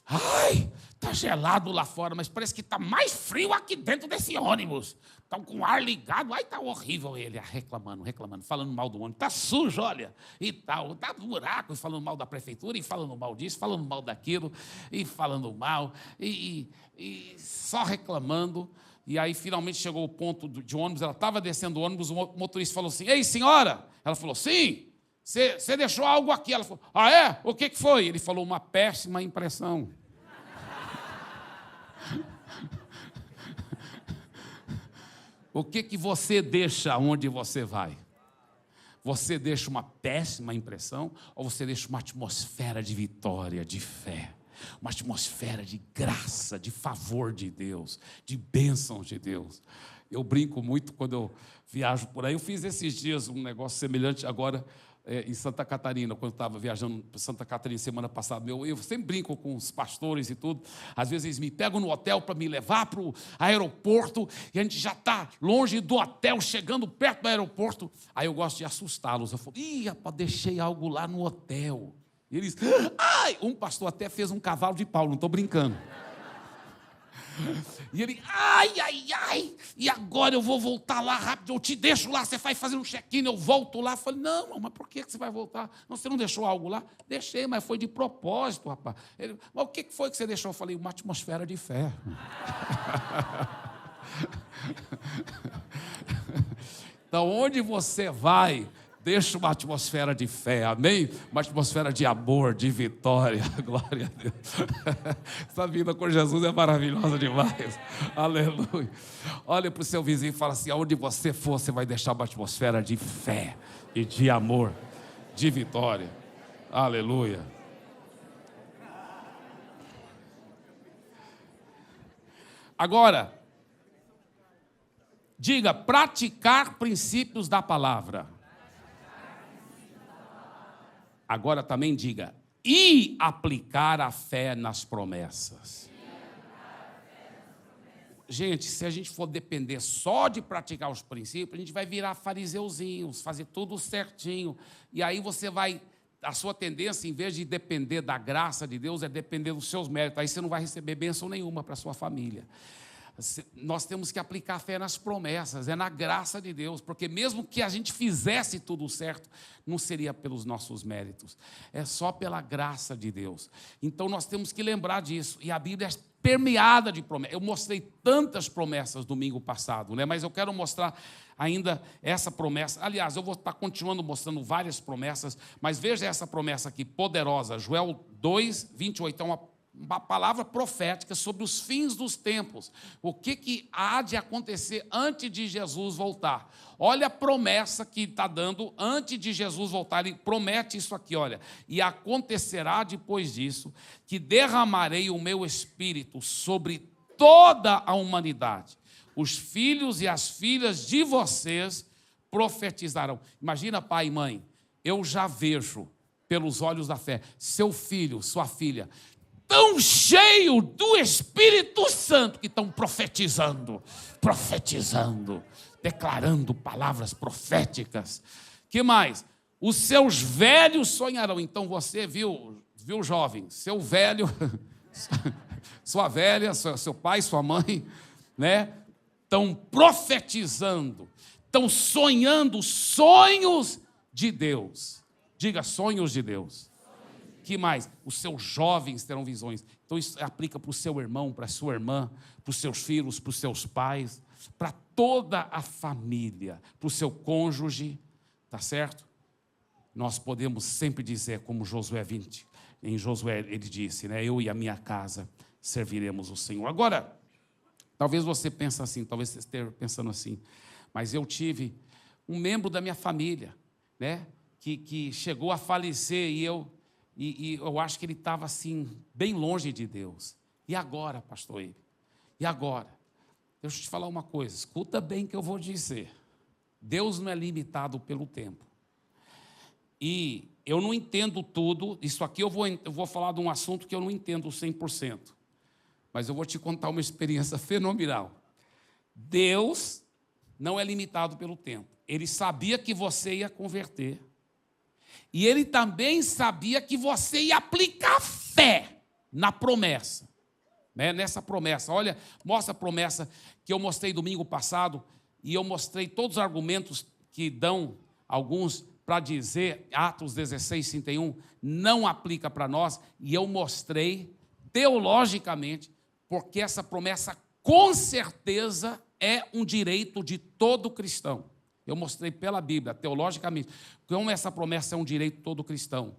ai, tá gelado lá fora, mas parece que tá mais frio aqui dentro desse ônibus. Estão com o ar ligado, ai, tá horrível ele, reclamando, falando mal do ônibus, tá sujo, olha, e tal, tá buraco, e falando mal da prefeitura, e falando mal disso, falando mal daquilo, e falando mal, e só reclamando. E aí, finalmente, chegou o ponto de ônibus, ela estava descendo o ônibus, o motorista falou assim, ei, senhora! Ela falou, sim, você deixou algo aqui. Ela falou, ah, é? O que foi? Ele falou, uma péssima impressão. O que você deixa onde você vai? Você deixa uma péssima impressão ou você deixa uma atmosfera de vitória, de fé? Uma atmosfera de graça, de favor de Deus, de bênçãos de Deus. Eu brinco muito quando eu viajo por aí. Eu fiz esses dias um negócio semelhante agora em Santa Catarina, quando eu estava viajando para Santa Catarina semana passada. Eu sempre brinco com os pastores e tudo. Às vezes eles me pegam no hotel para me levar para o aeroporto e a gente já está longe do hotel, chegando perto do aeroporto. Aí eu gosto de assustá-los. Eu falo, rapaz, deixei algo lá no hotel. E eles, ai, um pastor até fez um cavalo de pau, não estou brincando. E ele, ai, e agora eu vou voltar lá rápido, eu te deixo lá, você vai fazer um check-in, eu volto lá. Eu falei, não, mas por que você vai voltar? Não, você não deixou algo lá? Deixei, mas foi de propósito, rapaz. Ele, mas o que foi que você deixou? Eu falei, uma atmosfera de fé. Então, onde você vai, Deixa uma atmosfera de fé, amém? Uma atmosfera de amor, de vitória, glória a Deus. Essa vida com Jesus é maravilhosa demais, aleluia. Olha para o seu vizinho e fala assim: aonde você for, você vai deixar uma atmosfera de fé e de amor, de vitória, aleluia. Agora, diga: praticar princípios da palavra. Agora também diga: e aplicar a fé nas promessas. Gente, se a gente for depender só de praticar os princípios, a gente vai virar fariseuzinhos, fazer tudo certinho. E aí você vai, a sua tendência, em vez de depender da graça de Deus, é depender dos seus méritos. Aí você não vai receber bênção nenhuma para a sua família. Nós temos que aplicar a fé nas promessas, é na graça de Deus, porque mesmo que a gente fizesse tudo certo, não seria pelos nossos méritos, é só pela graça de Deus. Então nós temos que lembrar disso, e a Bíblia é permeada de promessas. Eu mostrei tantas promessas domingo passado, mas eu quero mostrar ainda essa promessa. Aliás, eu vou estar continuando mostrando várias promessas, mas veja essa promessa aqui, poderosa, Joel 2, 28, é uma palavra profética sobre os fins dos tempos. O que há de acontecer antes de Jesus voltar? Olha a promessa que está dando antes de Jesus voltar. Ele promete isso aqui, olha. E acontecerá depois disso, que derramarei o meu espírito sobre toda a humanidade. Os filhos e as filhas de vocês profetizarão. Imagina, pai e mãe, eu já vejo pelos olhos da fé, seu filho, sua filha, tão cheio do Espírito Santo que estão profetizando, declarando palavras proféticas. Que mais? Os seus velhos sonharão. Então você viu jovem, seu velho, sua velha, seu pai, sua mãe, estão profetizando, estão sonhando sonhos de Deus. Diga: sonhos de Deus. Que mais? Os seus jovens terão visões. Então isso aplica para o seu irmão, para a sua irmã, para os seus filhos, para os seus pais, para toda a família, para o seu cônjuge, tá certo? Nós podemos sempre dizer, como Josué 20, em Josué ele disse, eu e a minha casa serviremos o Senhor. Agora, talvez você pense assim, talvez você esteja pensando assim, mas eu tive um membro da minha família, que chegou a falecer e eu acho que ele estava assim, bem longe de Deus. E agora, pastor Ibe? E agora? Deixa eu te falar uma coisa, escuta bem o que eu vou dizer. Deus não é limitado pelo tempo. E eu não entendo tudo, isso aqui eu vou falar de um assunto que eu não entendo 100%. Mas eu vou te contar uma experiência fenomenal. Deus não é limitado pelo tempo. Ele sabia que você ia converter. E ele também sabia que você ia aplicar fé na promessa. Nessa promessa. Olha, mostra a promessa que eu mostrei domingo passado. E eu mostrei todos os argumentos que dão alguns para dizer, Atos 16, 31, não aplica para nós. E eu mostrei teologicamente, porque essa promessa com certeza é um direito de todo cristão. Eu mostrei pela Bíblia, teologicamente, como essa promessa é um direito de todo cristão.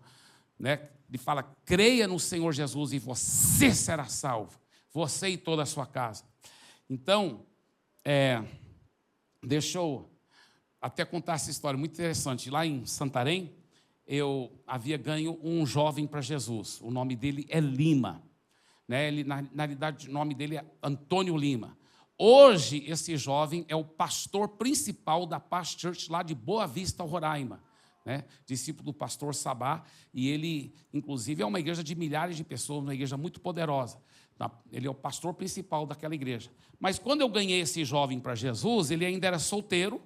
Ele fala: creia no Senhor Jesus e você será salvo, você e toda a sua casa. Então, deixa eu até contar essa história muito interessante. Lá em Santarém, eu havia ganho um jovem para Jesus. O nome dele é Lima. Ele, na realidade, o nome dele é Antônio Lima. Hoje, esse jovem é o pastor principal da Paz Church, lá de Boa Vista, Roraima, discípulo do pastor Sabá, e ele, inclusive, é uma igreja de milhares de pessoas, uma igreja muito poderosa. Ele é o pastor principal daquela igreja. Mas quando eu ganhei esse jovem para Jesus, ele ainda era solteiro,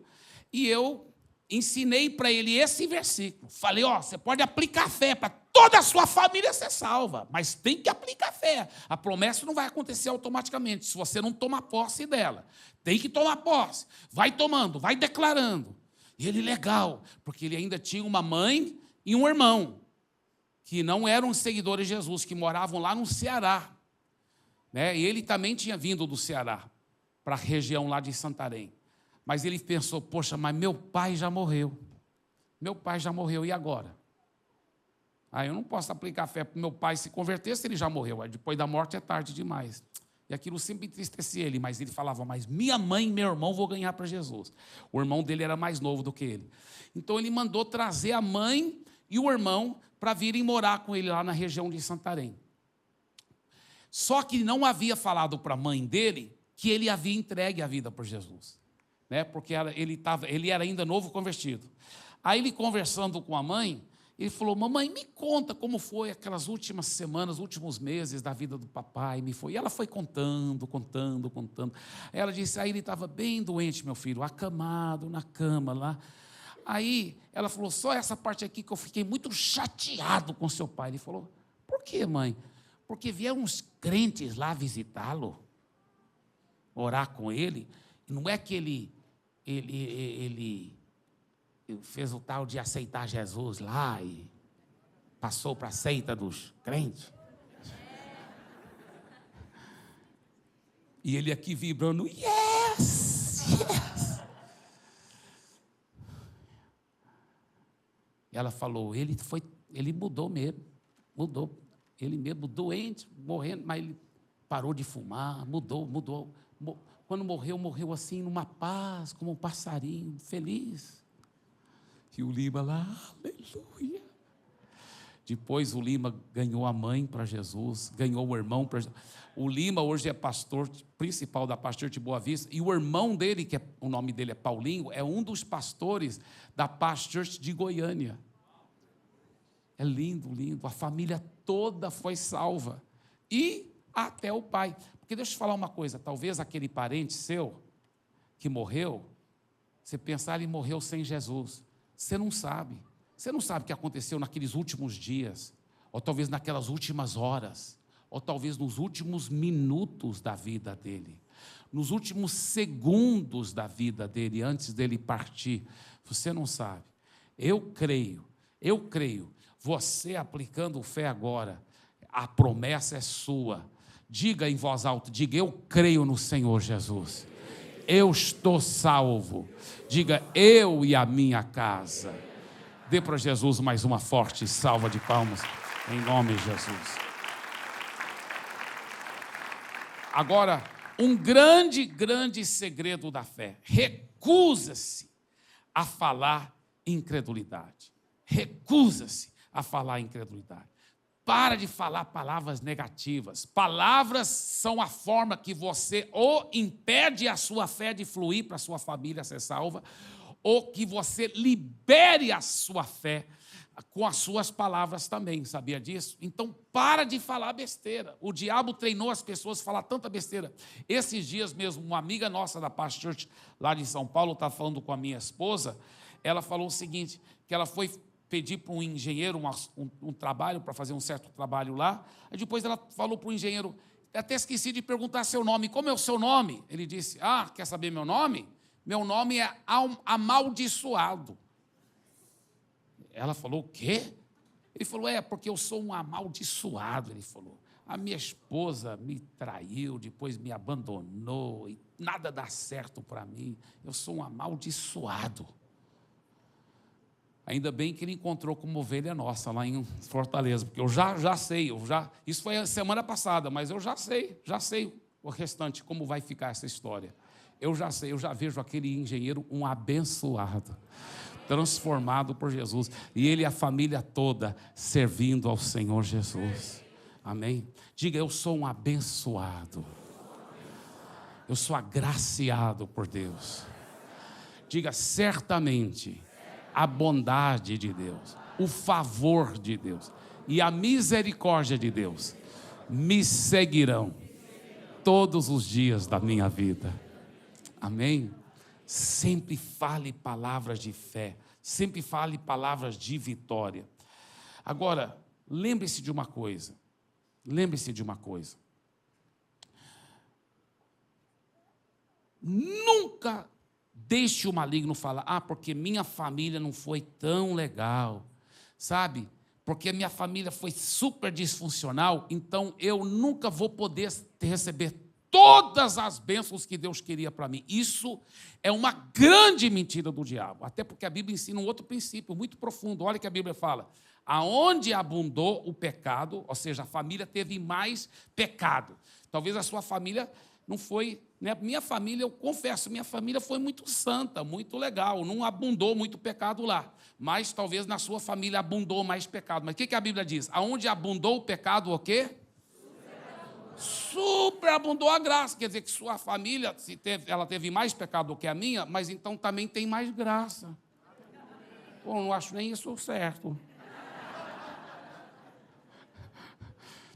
e eu ensinei para ele esse versículo. Falei: você pode aplicar fé para toda a sua família ser salva, mas tem que aplicar fé. A promessa não vai acontecer automaticamente, se você não tomar posse dela. Tem que tomar posse. Vai tomando, vai declarando. E ele, legal, porque ele ainda tinha uma mãe e um irmão, que não eram seguidores de Jesus, que moravam lá no Ceará. E ele também tinha vindo do Ceará, para a região lá de Santarém. Mas ele pensou: poxa, mas meu pai já morreu. meu pai já morreu, e agora? Aí eu não posso aplicar fé para o meu pai se converter se ele já morreu. Aí depois da morte é tarde demais. E aquilo sempre entristecia ele, mas ele falava, mas minha mãe e meu irmão vou ganhar para Jesus. O irmão dele era mais novo do que ele. Então ele mandou trazer a mãe e o irmão para virem morar com ele lá na região de Santarém. Só que não havia falado para a mãe dele que ele havia entregue a vida por Jesus, né? Porque ele era ainda novo convertido. Aí ele conversando com a mãe, ele falou, mamãe, me conta como foi aquelas últimas semanas, últimos meses da vida do papai. E ela foi contando. Aí ela disse, aí ele estava bem doente, meu filho, acamado na cama lá. Aí ela falou, só essa parte aqui que eu fiquei muito chateado com seu pai. Ele falou, por quê, mãe? Porque vieram uns crentes lá visitá-lo, orar com ele. Não é que ele fez o tal de aceitar Jesus lá e passou para a seita dos crentes. E ele aqui vibrando, yes, yes. E ela falou, ele mudou mesmo, mudou. Ele mesmo doente, morrendo, mas ele parou de fumar, mudou. Quando morreu assim, numa paz, como um passarinho, feliz. E o Lima lá, aleluia. Depois o Lima ganhou a mãe para Jesus, ganhou o irmão para Jesus. O Lima hoje é pastor principal da Pastor de Boa Vista, e o irmão dele, o nome dele é Paulinho, é um dos pastores da Pastor de Goiânia. É lindo, lindo. A família toda foi salva. E até o pai. Porque deixa eu te falar uma coisa, talvez aquele parente seu que morreu, você pensar, ele morreu sem Jesus. Você não sabe. Você não sabe o que aconteceu naqueles últimos dias, ou talvez naquelas últimas horas, ou talvez nos últimos minutos da vida dele, nos últimos segundos da vida dele, antes dele partir. Você não sabe. Eu creio, você aplicando fé agora, a promessa é sua. Diga em voz alta, diga, eu creio no Senhor Jesus. Eu estou salvo. Diga, eu e a minha casa. Dê para Jesus mais uma forte salva de palmas, em nome de Jesus. Agora, um grande segredo da fé. Recusa-se a falar incredulidade. Recusa-se a falar incredulidade. Para de falar palavras negativas. Palavras são a forma que você ou impede a sua fé de fluir para a sua família ser salva, ou que você libere a sua fé com as suas palavras também, sabia disso? Então, para de falar besteira. O diabo treinou as pessoas a falar tanta besteira. Esses dias mesmo, uma amiga nossa da Past Church, lá de São Paulo, está falando com a minha esposa, ela falou o seguinte, que ela foi pedir para um engenheiro um trabalho, para fazer um certo trabalho lá, aí depois ela falou para o engenheiro, até esqueci de perguntar seu nome, como é o seu nome? Ele disse, quer saber meu nome? Meu nome é amaldiçoado. Ela falou, o quê? Ele falou, porque eu sou um amaldiçoado. Ele falou, a minha esposa me traiu, depois me abandonou, e nada dá certo para mim, eu sou um amaldiçoado. Ainda bem que ele encontrou como ovelha nossa lá em Fortaleza, porque eu já sei, isso foi a semana passada, mas eu já sei o restante, como vai ficar essa história. Eu já sei, eu já vejo aquele engenheiro um abençoado, transformado por Jesus, e ele e a família toda servindo ao Senhor Jesus. Amém? Diga, eu sou um abençoado, eu sou agraciado por Deus. Diga, certamente a bondade de Deus, o favor de Deus e a misericórdia de Deus me seguirão todos os dias da minha vida. Amém? Sempre fale palavras de fé, sempre fale palavras de vitória. Agora, lembre-se de uma coisa, nunca deixe o maligno falar, porque minha família não foi tão legal, sabe? Porque minha família foi super disfuncional, então eu nunca vou poder receber todas as bênçãos que Deus queria para mim. Isso é uma grande mentira do diabo, até porque a Bíblia ensina um outro princípio muito profundo. Olha o que a Bíblia fala: aonde abundou o pecado, ou seja, a família teve mais pecado. Talvez a sua família não foi, né? Minha família, eu confesso, minha família foi muito santa, muito legal, não abundou muito pecado lá, mas talvez na sua família abundou mais pecado. Mas o que a Bíblia diz? Aonde abundou o pecado, o quê? Superabundou a graça. Quer dizer que sua família, ela teve mais pecado do que a minha, mas então também tem mais graça. Pô, não acho nem isso certo.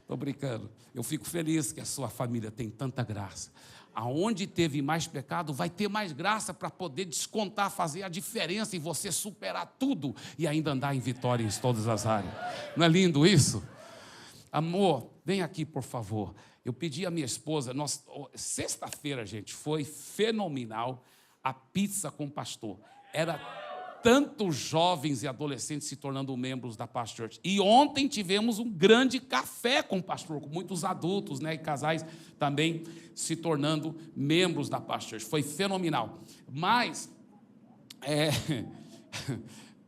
Estou brincando. Eu fico feliz que a sua família tem tanta graça. Aonde teve mais pecado, vai ter mais graça para poder descontar, fazer a diferença e você superar tudo e ainda andar em vitória em todas as áreas. Não é lindo isso? Amor, vem aqui, por favor. Eu pedi à minha esposa, sexta-feira, gente, foi fenomenal a pizza com o pastor. Era tantos jovens e adolescentes se tornando membros da Paz Church. E ontem tivemos um grande café com o pastor, com muitos adultos, né, e casais também se tornando membros da Paz Church. Foi fenomenal. Mas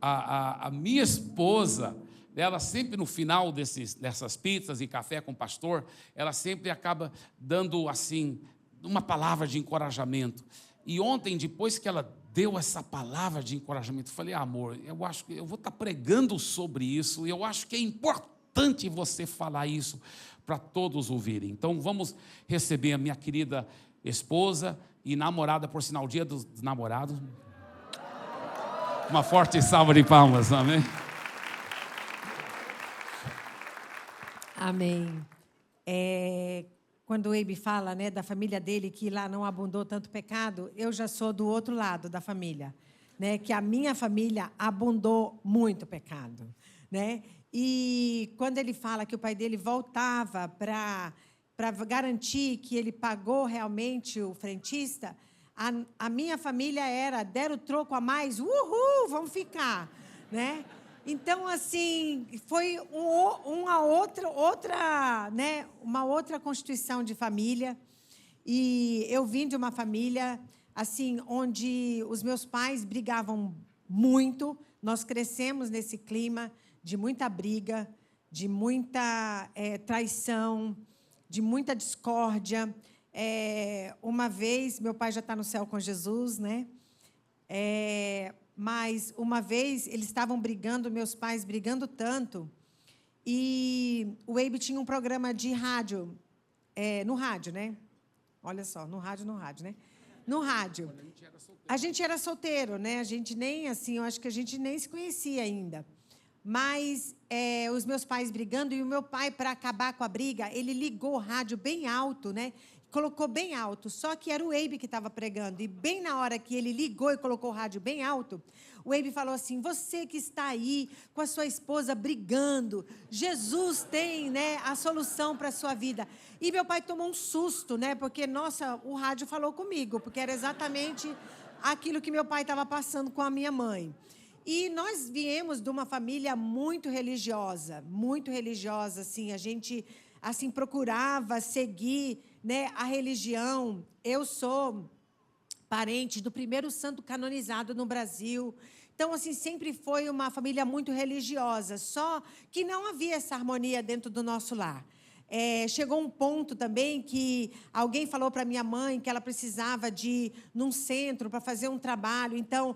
a minha esposa, ela sempre no final dessas pizzas e café com o pastor, ela sempre acaba dando assim uma palavra de encorajamento. E ontem, depois que ela deu essa palavra de encorajamento, eu falei: amor, eu acho que eu vou estar pregando sobre isso, e eu acho que é importante você falar isso para todos ouvirem. Então vamos receber a minha querida esposa e namorada, por sinal, Dia dos Namorados. Uma forte salva de palmas, amém? Amém. Quando o Eibe fala, né, da família dele, que lá não abundou tanto pecado, eu já sou do outro lado da família, né, que a minha família abundou muito pecado, né? E quando ele fala que o pai dele voltava para garantir que ele pagou realmente o frentista, a minha família era: deram o troco a mais, uhul, vamos ficar, né? Então, assim, foi uma outra constituição de família. E eu vim de uma família, assim, onde os meus pais brigavam muito. Nós crescemos nesse clima de muita briga, de muita traição, de muita discórdia. Uma vez, meu pai já está no céu com Jesus, né? Mas uma vez eles estavam brigando, meus pais brigando tanto, e o Eibe tinha um programa de rádio, no rádio, né? Olha só, no rádio, né? No rádio. A gente era solteiro, né? A gente nem, assim, eu acho que a gente nem se conhecia ainda. Mas os meus pais brigando, e o meu pai, para acabar com a briga, ele ligou o rádio bem alto, né? Colocou bem alto, só que era o Eibe que estava pregando. E bem na hora que ele ligou e colocou o rádio bem alto, o Eibe falou assim: você que está aí com a sua esposa brigando, Jesus tem, né, a solução para a sua vida. E meu pai tomou um susto, né, porque, nossa, o rádio falou comigo, porque era exatamente aquilo que meu pai estava passando com a minha mãe. E nós viemos de uma família muito religiosa, assim, a gente assim procurava seguir, né, a religião. Eu sou parente do primeiro santo canonizado no Brasil. Então, assim, sempre foi uma família muito religiosa, só que não havia essa harmonia dentro do nosso lar. Chegou um ponto também que alguém falou para minha mãe que ela precisava de ir num centro para fazer um trabalho. Então,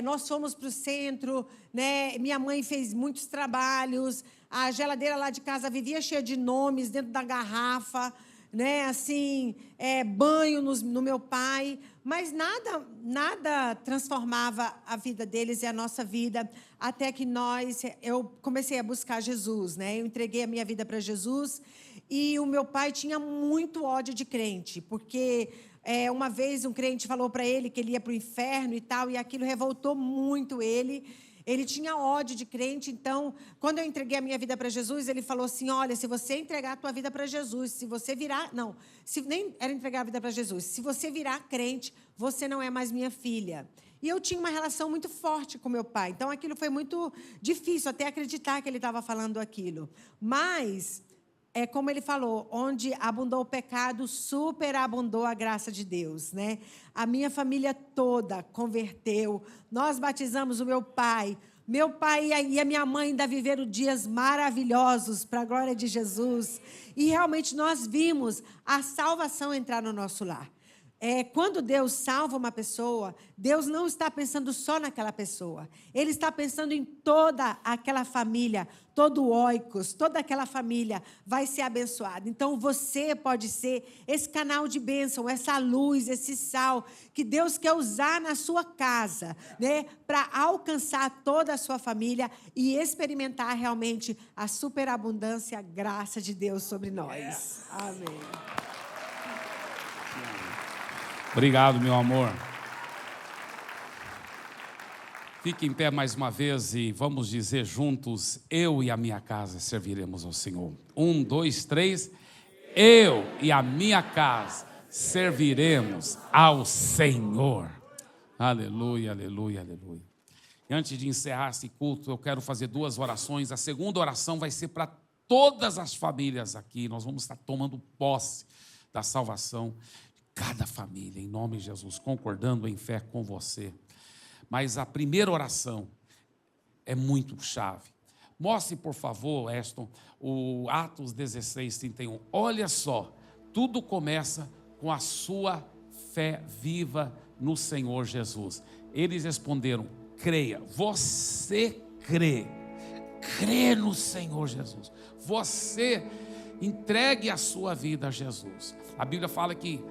nós fomos para o centro, né? Minha mãe fez muitos trabalhos, a geladeira lá de casa vivia cheia de nomes dentro da garrafa, né? Assim, banho no meu pai, mas nada transformava a vida deles e a nossa vida, até que eu comecei a buscar Jesus, né? Eu entreguei a minha vida para Jesus, e o meu pai tinha muito ódio de crente, porque uma vez um crente falou para ele que ele ia para o inferno e tal, e aquilo revoltou muito ele. Ele tinha ódio de crente. Então, quando eu entreguei a minha vida para Jesus, ele falou assim: olha, se você entregar a tua vida para Jesus, se você virar... Não, nem era entregar a vida para Jesus. Se você virar crente, você não é mais minha filha. E eu tinha uma relação muito forte com meu pai. Então, aquilo foi muito difícil, até acreditar que ele estava falando aquilo. Mas é como ele falou, onde abundou o pecado, superabundou a graça de Deus, né? A minha família toda converteu. Nós batizamos o meu pai. Meu pai e a minha mãe ainda viveram dias maravilhosos para a glória de Jesus. E realmente nós vimos a salvação entrar no nosso lar. Quando Deus salva uma pessoa, Deus não está pensando só naquela pessoa. Ele está pensando em toda aquela família, todo o oikos, toda aquela família vai ser abençoada. Então, você pode ser esse canal de bênção, essa luz, esse sal, que Deus quer usar na sua casa, né, para alcançar toda a sua família e experimentar realmente a superabundância, a graça de Deus sobre nós. Amém. Obrigado, meu amor. Fique em pé mais uma vez e vamos dizer juntos: eu e a minha casa serviremos ao Senhor. 1, 2, 3. Eu e a minha casa serviremos ao Senhor. Aleluia, aleluia, aleluia. E antes de encerrar esse culto, eu quero fazer 2 orações. A segunda oração vai ser para todas as famílias aqui. Nós vamos estar tomando posse da salvação. Cada família, em nome de Jesus, concordando em fé com você. Mas a primeira oração é muito chave. Mostre, por favor, Eston, o Atos 16, 31. Olha só, tudo começa com a sua fé viva no Senhor Jesus. Eles responderam: creia. Você crê. Crê no Senhor Jesus. Você entregue a sua vida a Jesus. A Bíblia fala que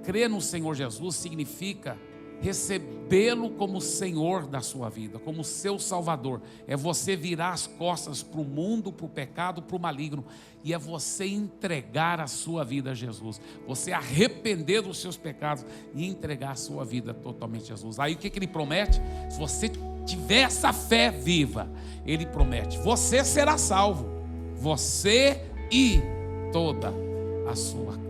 crer no Senhor Jesus significa recebê-lo como Senhor da sua vida, como seu Salvador. É você virar as costas para o mundo, para o pecado, para o maligno. E é você entregar a sua vida a Jesus. Você arrepender dos seus pecados e entregar a sua vida totalmente a Jesus. Aí o que ele promete? Se você tiver essa fé viva, ele promete: você será salvo. Você e toda a sua casa.